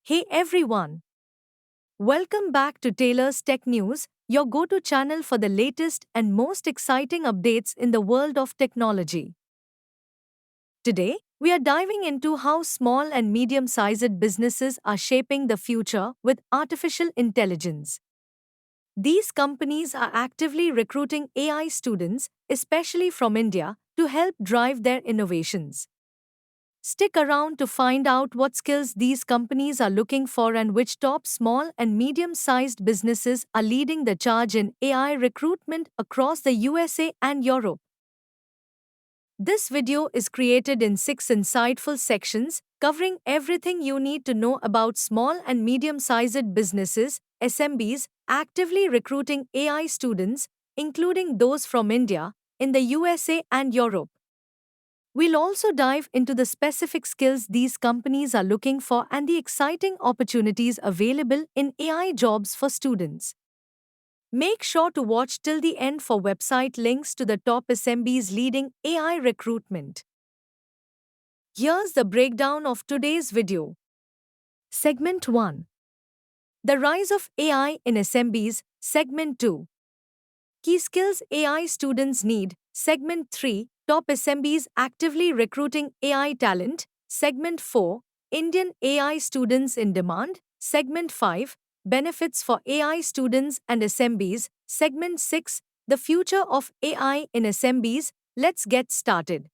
Hey everyone! Welcome back to Taylor's Tech News, your go to channel for the latest and most exciting updates in the world of technology. Today, we are diving into how small and medium sized businesses are shaping the future with artificial intelligence. These companies are actively recruiting AI students, especially from India, to help drive their innovations. Stick around to find out what skills these companies are looking for and which top small and medium sized businesses are leading the charge in AI recruitment across the USA and Europe. This video is created in 6 insightful sections, covering everything you need to know about small and medium sized businesses, SMBs, actively recruiting AI students, including those from India, in the USA and Europe. We'll also dive into the specific skills these companies are looking for and the exciting opportunities available in AI jobs for students. Make sure to watch till the end for website links to the top SMBs leading AI recruitment. Here's the breakdown of today's video. Segment 1: The rise of AI in SMBs, Segment 2: Key skills AI students need, Segment 3: Top SMBs actively recruiting AI talent, Segment 4: Indian AI students in demand, Segment 5: Benefits for AI students and SMBs, Segment 6: The future of AI in SMBs. Let's get started.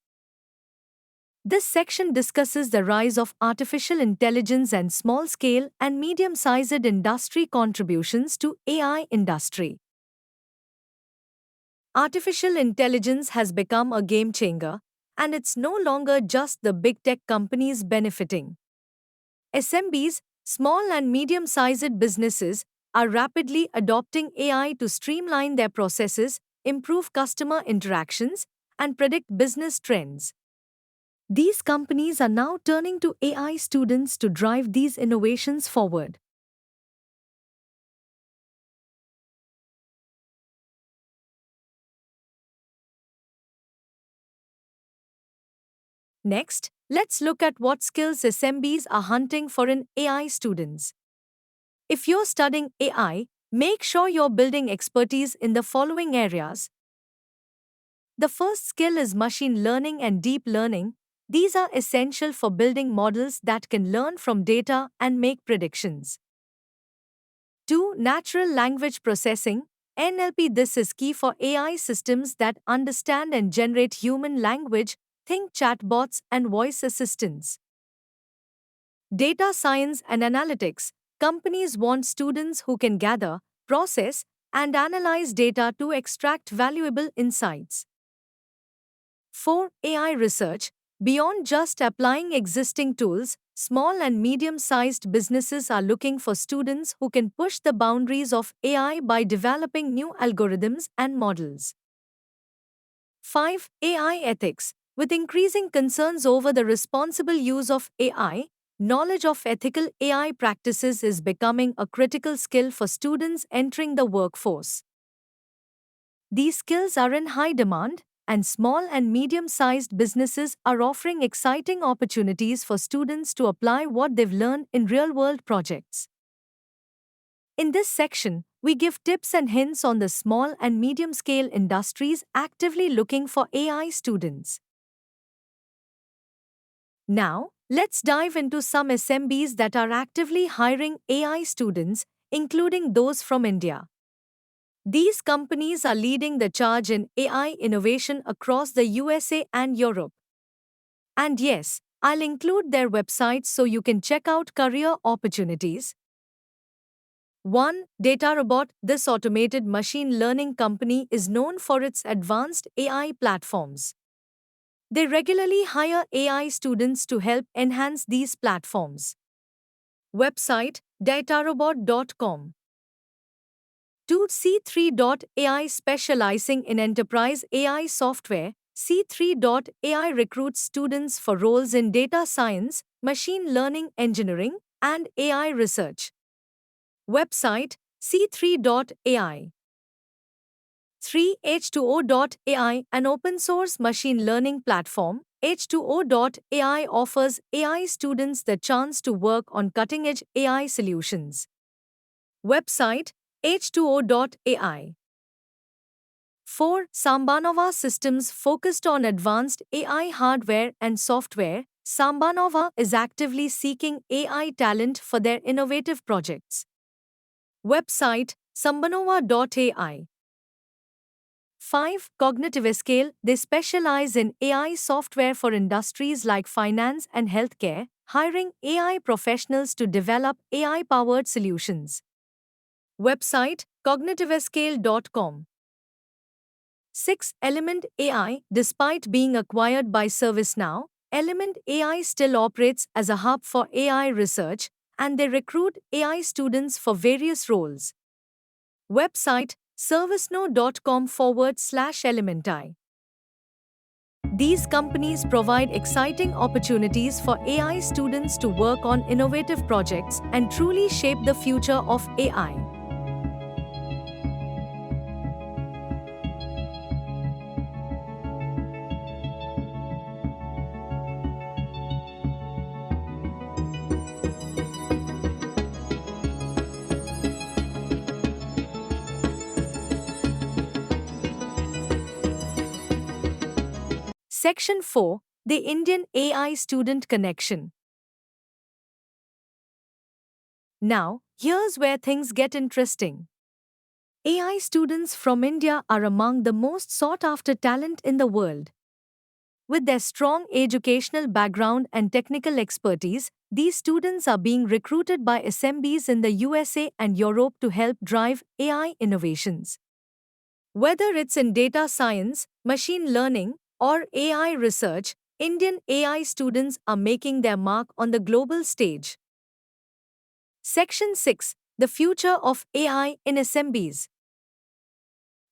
This section discusses the rise of artificial intelligence and small-scale and medium-sized industry contributions to AI industry. Artificial intelligence has become a game changer, and it's no longer just the big tech companies benefiting. SMBs, small and medium sized businesses, are rapidly adopting AI to streamline their processes, improve customer interactions, and predict business trends. These companies are now turning to AI students to drive these innovations forward. Next, let's look at what skills SMBs are hunting for in AI students. If you're studying AI, make sure you're building expertise in the following areas. The first skill is machine learning and deep learning. These are essential for building models that can learn from data and make predictions. 2. Natural language processing, NLP. This is key for AI systems that understand and generate human language, think chatbots and voice assistants. Data science and analytics. Companies want students who can gather, process, and analyze data to extract valuable insights. 4. AI research. Beyond just applying existing tools, small and medium sized businesses are looking for students who can push the boundaries of AI by developing new algorithms and models. 5. AI ethics. With increasing concerns over the responsible use of AI, knowledge of ethical AI practices is becoming a critical skill for students entering the workforce. These skills are in high demand, and small and medium sized businesses are offering exciting opportunities for students to apply what they've learned in real world projects. In this section, we give tips and hints on the small and medium scale industries actively looking for AI students. Now, let's dive into some SMBs that are actively hiring AI students, including those from India. These companies are leading the charge in AI innovation across the USA and Europe. And yes, I'll include their websites so you can check out career opportunities. 1. DataRobot. This automated machine learning company is known for its advanced AI platforms. They regularly hire AI students to help enhance these platforms. Website: datarobot.com. 2. C3.ai. Specializing in enterprise AI software, C3.ai recruits students for roles in data science, machine learning engineering, and AI research. Website: c3.ai. 3. H2O.ai. An open source machine learning platform, H2O.ai offers AI students the chance to work on cutting-edge AI solutions. Website H2O.ai. 4. Sambanova Systems focused on advanced AI hardware and software. Sambanova is actively seeking AI talent for their innovative projects. Website sambanova.ai. 5. Cognitivescale. They specialize in AI software for industries like finance and healthcare, hiring AI professionals to develop AI-powered solutions. Website cognitivescale.com. 6. Element AI. Despite being acquired by ServiceNow, Element AI still operates as a hub for AI research, and they recruit AI students for various roles. Website servicenow.com/elementi. These companies provide exciting opportunities for AI students to work on innovative projects and truly shape the future of AI. Section 4. The Indian AI Student Connection. Now, here's where things get interesting. AI students from India are among the most sought-after talent in the world. With their strong educational background and technical expertise, these students are being recruited by SMBs in the USA and Europe to help drive AI innovations. Whether it's in data science, machine learning, or AI research, Indian AI students are making their mark on the global stage. Section 6. The Future of AI in SMBs.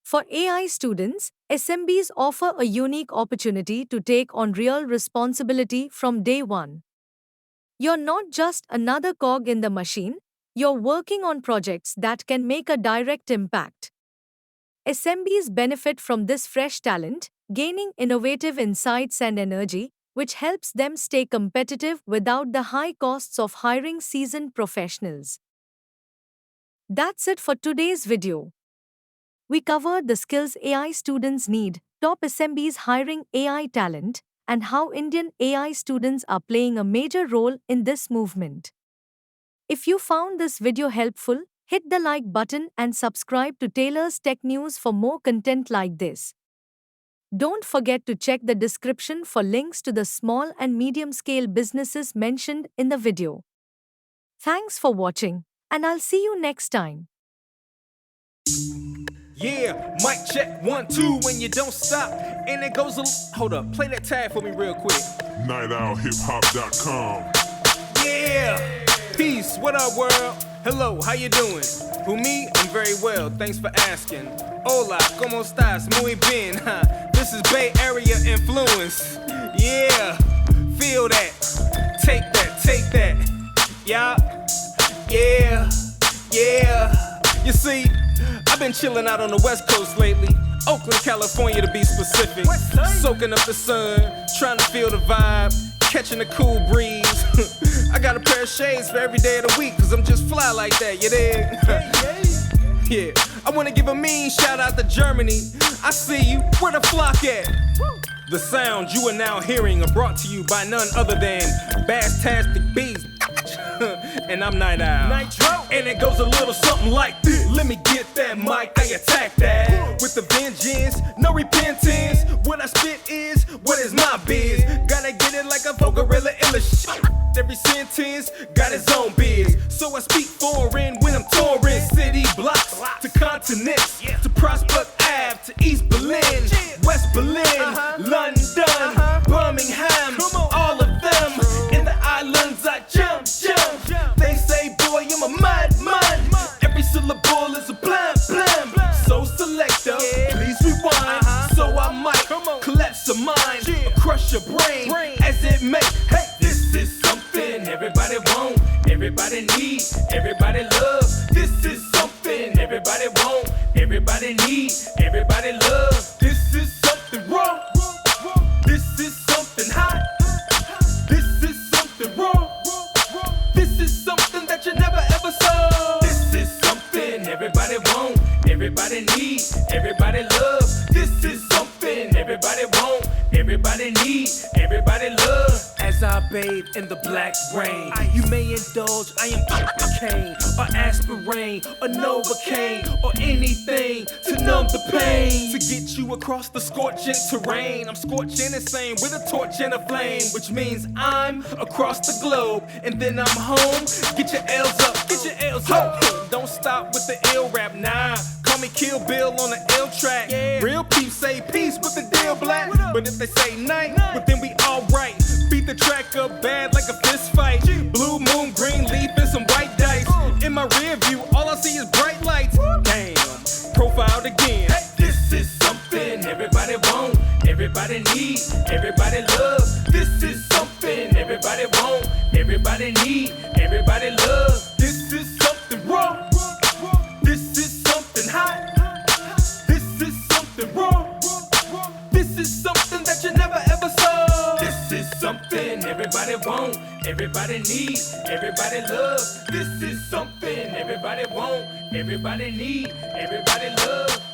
For AI students, SMBs offer a unique opportunity to take on real responsibility from day one. You're not just another cog in the machine, you're working on projects that can make a direct impact. SMBs benefit from this fresh talent, gaining innovative insights and energy, which helps them stay competitive without the high costs of hiring seasoned professionals. That's it for today's video. We covered the skills AI students need, top SMBs hiring AI talent, and how Indian AI students are playing a major role in this movement. If you found this video helpful, hit the like button and subscribe to Taylor's Tech News for more content like this. Don't forget to check the description for links to the small and medium-scale businesses mentioned in the video. Thanks for watching, and I'll see you next time. Yeah, mic check 1, 2 when you don't stop. And it goes hold up, play that tag for me real quick. NightOwlHipHop.com. Yeah, peace, what up world? Hello, how you doing? Who me? I'm very well, thanks for asking. Hola, ¿cómo estás? Muy bien, huh? This is Bay Area influence. Yeah, feel that. Take that. Yeah, yeah. You see, I've been chilling out on the West Coast lately. Oakland, California to be specific. Soaking up the sun, trying to feel the vibe, catching a cool breeze. I got a pair of shades for every day of the week, cause I'm just fly like that, you dig? Yeah, I wanna give a mean shout out to Germany. I see you, where the flock at? The sound you are now hearing are brought to you by none other than Basstastic Beats. And I'm Night Owl. Nitro. And it goes a little something like this. Let me get that mic, I attack that with the vengeance, no repentance. What I spit is what is my biz. Gotta get it like a gorilla in the shit. Every sentence got its own biz. So I speak foreign when I'm touring city blocks to continents, to Prospect Ave, to East Berlin, West Berlin, London, Birmingham, all of them. In the islands I jump. They say, boy, I'm a madman. Every syllable is a blam. So selector, please rewind. So I might collapse your mind, or crush your brain as it may. Hey, this is something everybody want, everybody need, everybody love. This is something everybody want, everybody need, everybody love. This is something wrong. This is something high. you never ever saw. This is something everybody want, everybody need, everybody love. This is something everybody want, everybody need, everybody love. As I bathe in the black rain, you may indulge, I am cocaine, or aspirin, or Novocaine, or anything to numb the pain. To get you across the scorching terrain, I'm scorching insane with a torch and a flame, which means I'm across the globe, and then I'm home. Get your L's up, get your L's up. Don't stop with the ill rap, nah. Call me Kill Bill on the ill track. Real peeps say peace with the deal black, but if they say night, well then we alright. Beat the track up bad like a fist fight. Blue moon, green leaf, and some white dice. In my rear view, all I see is bright lights. Damn, profiled again. This is something everybody want, everybody need, everybody love. This is something everybody want, everybody need, everybody love. This is something wrong. This is something hot. This is something wrong. This is something that you never ever saw. This is something everybody want, everybody need, everybody love. This is something everybody want, everybody need, everybody love.